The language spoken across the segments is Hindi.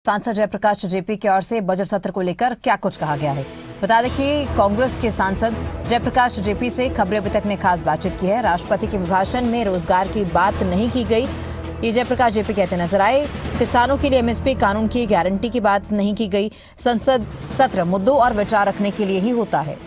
सांसद जयप्रकाश जेपी की ओर से बजट सत्र को लेकर क्या कुछ कहा गया है। बता दें कि कांग्रेस के सांसद जयप्रकाश जेपी से खबरें अभी तक ने खास बातचीत की है। राष्ट्रपति के अभिभाषण में रोजगार की बात नहीं की गई, ये जयप्रकाश जेपी कहते नजर आए। किसानों के लिए एमएसपी कानून की गारंटी की बात नहीं की गई। संसद सत्र मुद्दों और विचार रखने के लिए ही होता है,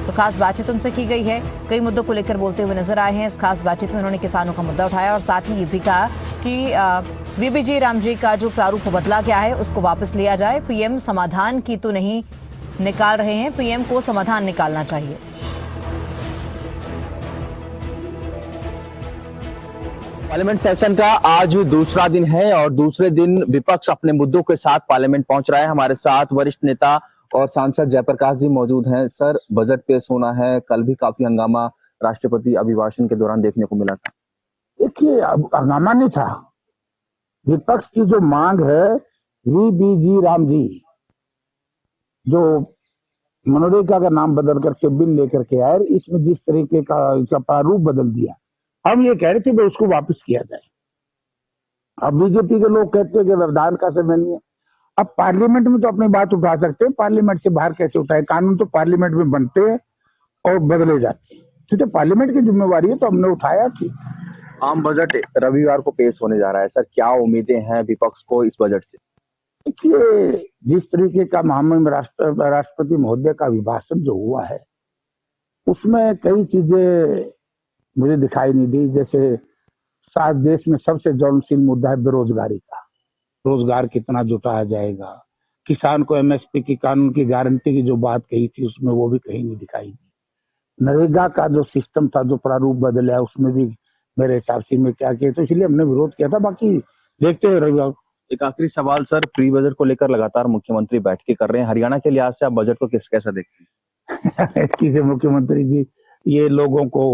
तो खास बातचीत उनसे की गई है। कई मुद्दों को लेकर बोलते हुए नजर आए हैं। इस खास बातचीत में उन्होंने किसानों का मुद्दा उठाया और साथ ही ये भी कहा कि वीबीजी रामजी का जो प्रारूप बदला गया है उसको वापस लिया जाए। पीएम समाधान की तो नहीं निकाल रहे हैं, पीएम को समाधान निकालना चाहिए। पार्लियामेंट सेशन का आज दूसरा दिन है और दूसरे दिन विपक्ष अपने मुद्दों के साथ पार्लियामेंट पहुंच रहा है। हमारे साथ वरिष्ठ नेता और सांसद जयप्रकाश जी मौजूद हैं। सर, बजट पेश होना है, कल भी काफी हंगामा राष्ट्रपति अभिभाषण के दौरान देखने को मिला था। देखिए, अब हंगामा नहीं था। विपक्ष की जो मांग है वीबीजी रामजी, जो मनरेगा का नाम बदल करके बिल लेकर के आए, इसमें जिस तरीके का इसका प्रारूप बदल दिया, हम ये कह रहे थे कि उसको वापस किया जाए। अब बीजेपी के लोग कहते हैं कि व्यवधान का समय नहीं है। अब पार्लियामेंट में तो अपनी बात उठा सकते हैं, पार्लियामेंट से बाहर कैसे उठाए? कानून तो पार्लियामेंट में बनते हैं और बदले जाते हैं, ठीक है, पार्लियामेंट की जिम्मेवारी है, तो हमने उठाया। ठीक, आम बजट रविवार को पेश होने जा रहा है। सर, क्या उम्मीदें हैं विपक्ष को इस बजट से? देखिए, जिस तरीके का महामहिम राष्ट्रपति महोदय का अभिभाषण जो हुआ है, उसमें कई चीजें मुझे दिखाई नहीं दी। जैसे साथ देश में सबसे ज्वलनशील मुद्दा है बेरोजगारी का, रोजगार कितना जुटाया जाएगा। किसान को एमएसपी की कानून की गारंटी की जो बात कही थी, उसमें वो भी कहीं नहीं दिखाई दी। नरेगा का जो सिस्टम था, जो प्रारूप बदला है, उसमें भी मेरे हिसाब से में क्या किया, तो इसलिए हमने विरोध किया था। बाकी देखते हैं रविवार। एक आखिरी सवाल सर, प्री बजट को लेकर लगातार मुख्यमंत्री बैठकें कर रहे हैं। हरियाणा के लिहाज से आप बजट को कैसा देखते हैं? किसी मुख्यमंत्री जी ये लोगों को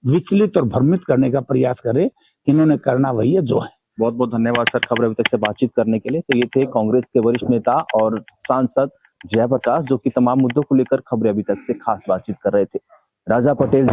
विचलित और भ्रमित करने का प्रयास करे, इन्होंने करना वही है जो है। बहुत बहुत धन्यवाद सर, खबर अभी तक से बातचीत करने के लिए। तो ये थे कांग्रेस के वरिष्ठ नेता और सांसद जयप्रकाश, जो कि तमाम मुद्दों को लेकर खबरें अभी तक से खास बातचीत कर रहे थे। राजा पटेल